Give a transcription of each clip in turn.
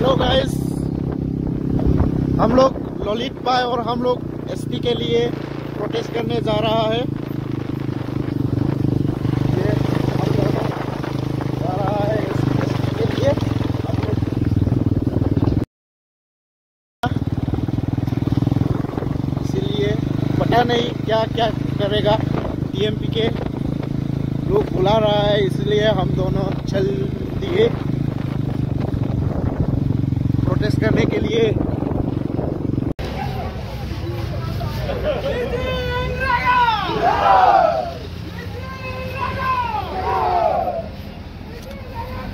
Hello guys, हम लोग ललित भाई और हम लोग एसटी के लिए प्रोटेस्ट करने जा रहा है। ये हम दोनों जा रहा है एसटी के लिए। इसीलिए पता नहीं क्या क्या करेगा, टीएमपी के लोग बुला रहा है, इसलिए हम दोनों चल दिए प्रोटेस्ट करने के लिए।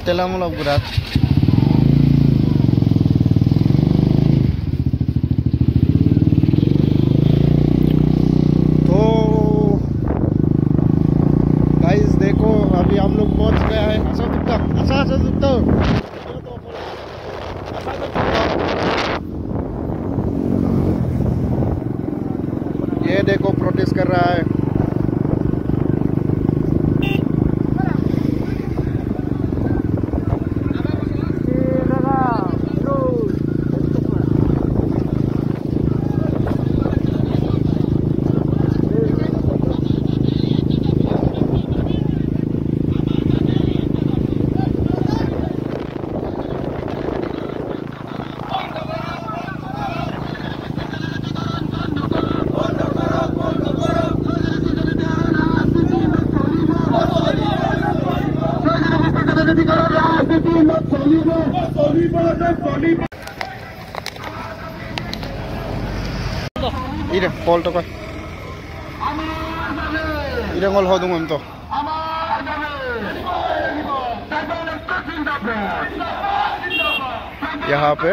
तेलामुलक berat। तो गाइस देखो, अभी हम लोग पहुंच गया है। ऐसा दुखता ये देखो प्रोटेस्ट कर रहा है। Ire, call to kay. Ire ngol hodung am to. यहाँ पे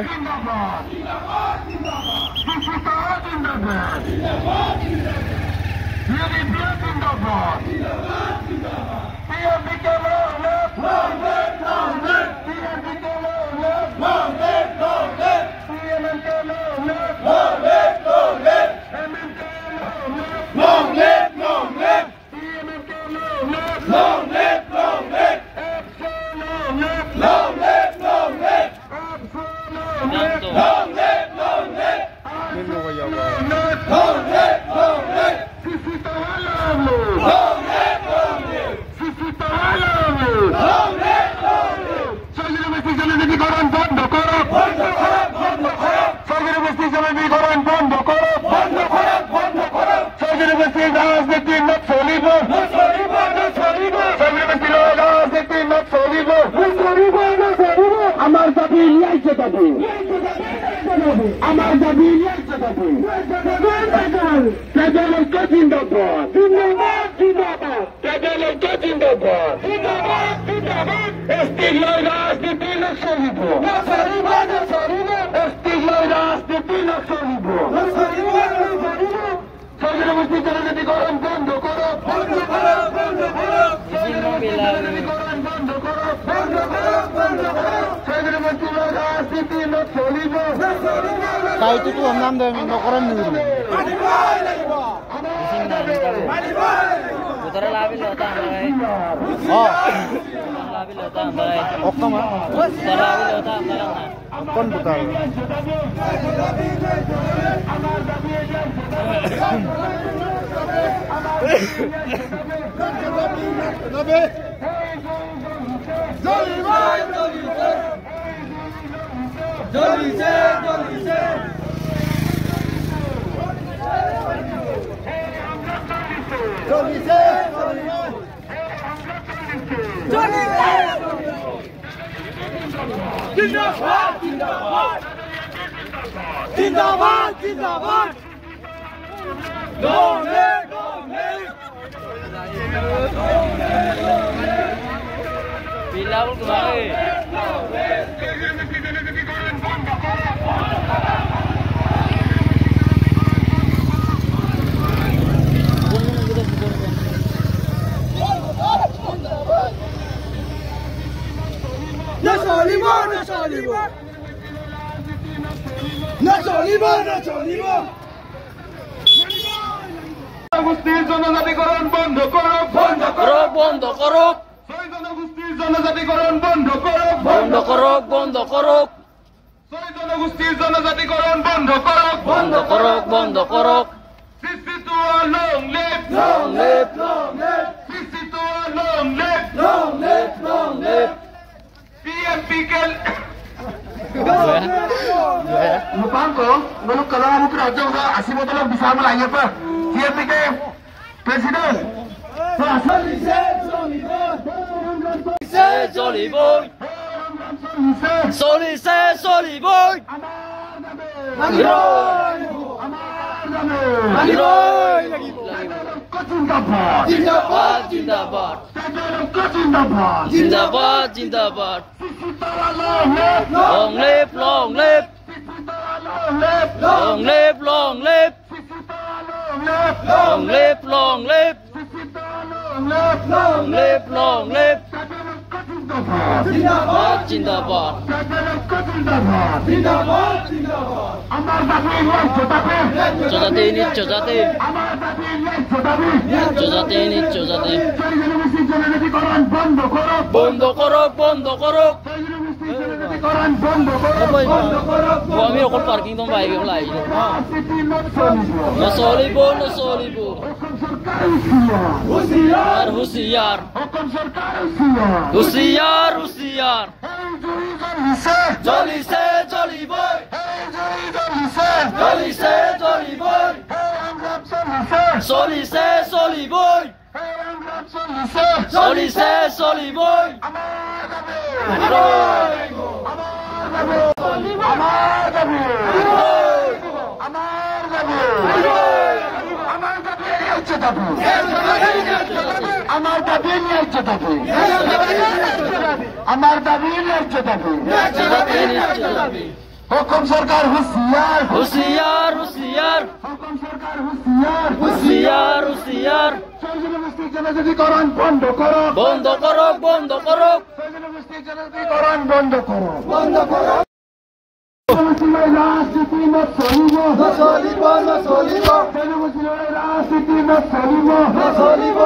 kaya itu tuh enam deh nokoran dulu. Putar labil होता हमारा हाँ लाbil होता हमारा ओक्का मर पुtar labil होता हमारा कौन पुtar नबे গোষ্ঠীর জনজাতিকরণ বন্ধ করো, বন্ধ করো, বন্ধ করো। জনগোষ্ঠীর জনজাতিকরণ বন্ধ করো, বন্ধ করো, বন্ধ করো। জনগোষ্ঠীর জনজাতিকরণ বন্ধ করক, বন্ধ করক, বন্ধ করক। long live, Long live, long live, long live, long live, long live. PMP के Gaya. Lupang ko, ngunit kailangan mo pinadyo sa asimoto lang bisa mo lang yan pa. PMP ke President. Jolly boy, Soli se, Soli boy. Jindabad, jindabad, jindabad, jindabad. Long live, long live, long live, long live, long live, long live, long live, long live. Jindabad, jindabad, Jodate ini jodate, jodate ini jodate. Bondo korok, bondo korok. Kami okol parking tuh baik yang lain. Nasolibo, nasolibo. Husiar, husiar, husiar, husiar. Jolly se, jolly boy. Jolly se, jolly boy. Soli se, soli boy. Soli se, soli boy. Hukum सरकार होशियार होशियार होशियार हुकुम सरकार होशियार होशियार होशियार জনগোষ্ঠীর জনজাতিকরণ বন্ধ করো বন্ধ করো বন্ধ করো জনগোষ্ঠীর জনজাতিকরণ বন্ধ করো বন্ধ করো রাজনীতি নচলিব নচলিব নচলিব জনগোষ্ঠীর রাজনীতি নচলিব নচলিব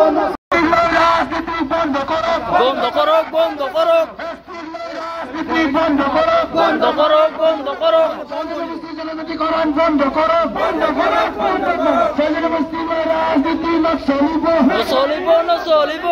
রাজনীতি বন্ধ করো বন্ধ করো বন্ধ করো রাজনীতি বন্ধ করো বন্ধ করো বন্ধ করো জনগোষ্ঠীকরণ বন্ধ করো বন্ধ করো বন্ধ করো জনগোষ্ঠীর রাজনীতি নচলিব নচলিব নচলিব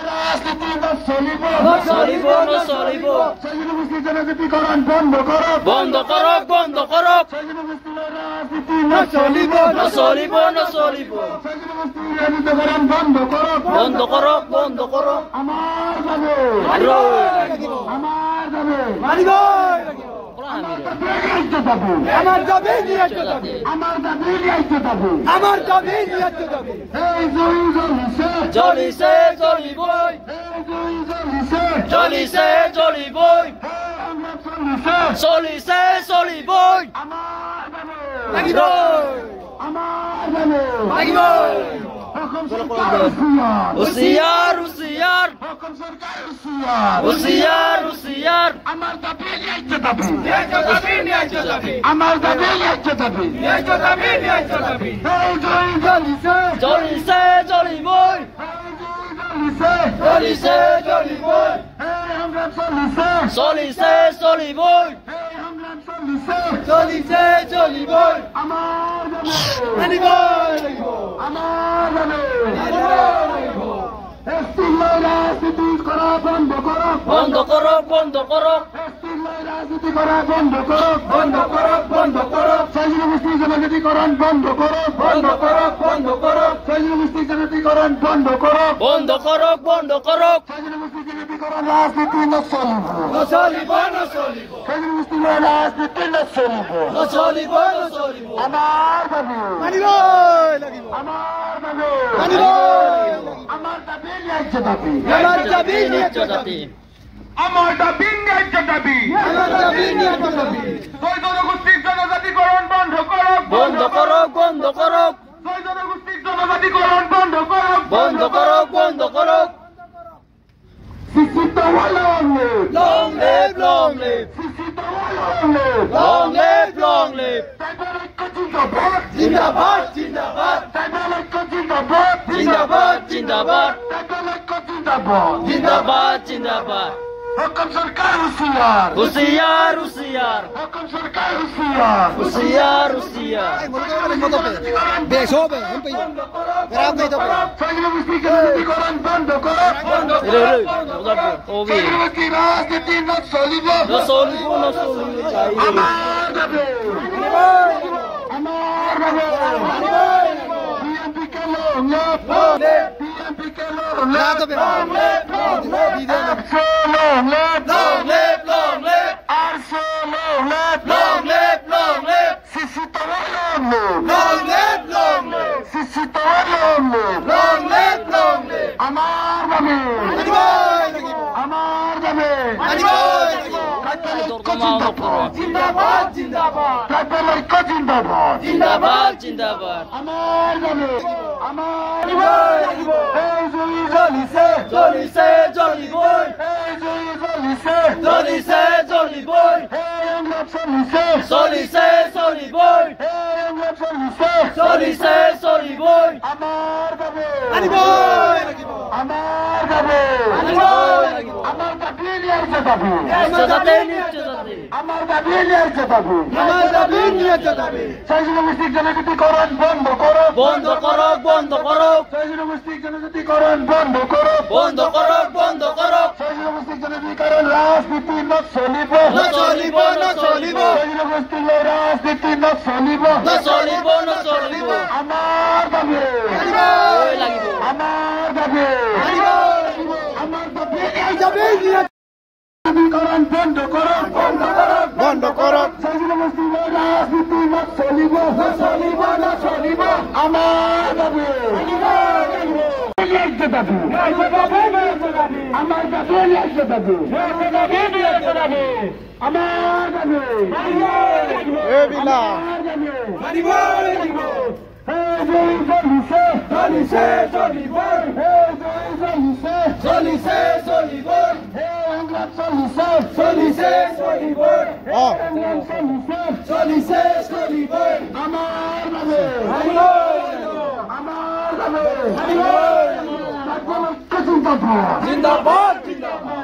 রাজনীতি নচলিব নচলিব নচলিব জনগোষ্ঠীর জনজাতিকরণ বন্ধ করো বন্ধ করো বন্ধ করো জনগোষ্ঠীর রাজনীতি নচলিব নচলিব নচলিব জনগোষ্ঠীর রাজনীতিকরণ বন্ধ করো বন্ধ করো বন্ধ করো আমার যাবে আমার যাবে মানিব আমার যাবে নিয়ে যাবে আমার যাবে নিয়ে যাবে আমার যাবে নিয়ে যাবে এই জলিছে জলিছে জলি বই জলিছে জলি বই চলিছে চলি বই আমার যাবে লাগিব আমার যাবে লাগিব হুশিয়ার হুশিয়ার হুকুম সরকার হুশিয়ার হুশিয়ার হুশিয়ার আমার দাবি নিয়ে যাবে আমার দাবি নিয়ে যাবে এই জলিছে জলিছে জলি বই জলিছে জলি বই আমরা চলিছে চলিছে চলি বই আমরা চলিছে চলিছে চলি বই আমার যাবে মানিব আমার যাবে রাজনীতি করা বন্ধ করো বন্ধ করো বন্ধ করো রাজনীতি করা বন্ধ করো বন্ধ করো বন্ধ করো জনগোষ্ঠীর জনজাতিকরণ বন্ধ করো বন্ধ করো বন্ধ করো জনগোষ্ঠীর জনজাতিকরণ বন্ধ করো বন্ধ করো বন্ধ করো জনগোষ্ঠীর জনজাতিকরণ রাজনীতি নচলিব নচলিব নচলিব জনগোষ্ঠীর রাজনীতি নচলিব নচলিব নচলিব আমার দাবি মানিব লাগিব আমার দাবি মানিব আমার দাবি ন্যায্য দাবি আমার দাবি ন্যায্য দাবি আমার দাবি ন্যায্য দাবি আমার দাবি ন্যায্য দাবি জনগোষ্ঠীর জনজাতিকরণ বন্ধ করো বন্ধ করো বন্ধ করো জনগোষ্ঠীর জনজাতিকরণ বন্ধ করো বন্ধ করো বন্ধ করো Long live, long live, long live, long live. Jindabad, jindabad, jindabad, jindabad, jindabad, jindabad. हुकुम सरकार होशियार होशियार होशियार हुकुम सरकार होशियार होशियार होशियार রাজনীতিকরণ বন্ধ করো রাজনীতি না চলিব আমার দাবি বিএনপিকে जिंदाबाद जिंदाबाद जिंदाबाद जिंदाबाद जिंदाबाद আমার দাবি আমার জলিছে জলিছে জলি বই জলিছে জলি বই চলিছে চলি বই চলিছে চলি বই আমার দাবি আমার দাবি নির্যাতিত দাবি আমার দাবি নির্যাতিত দাবি সাইজনগোষ্ঠীর জনজাতিকরণ বন্ধ করো বন্ধ করো বন্ধ করো সাইজনগোষ্ঠীর জনজাতিকরণ বন্ধ করো বন্ধ করো বন্ধ করো সাইজনগোষ্ঠীর জনজাতিকরণ রাজনীতি ন চলিব নচলিব নচলিব সাইজনগোষ্ঠীর রাজনীতি ন চলিব নচলিব নচলিব আমার দাবি লাগিব আমার দাবি নির্যাতিকরণ বন্ধ করো বন্ধ করো সাইজনগোষ্ঠীর রাজনীতি ন চলিব আমার দাবি আমার দাবি এ বিলা জিন্দাবাদ জিন্দাবাদ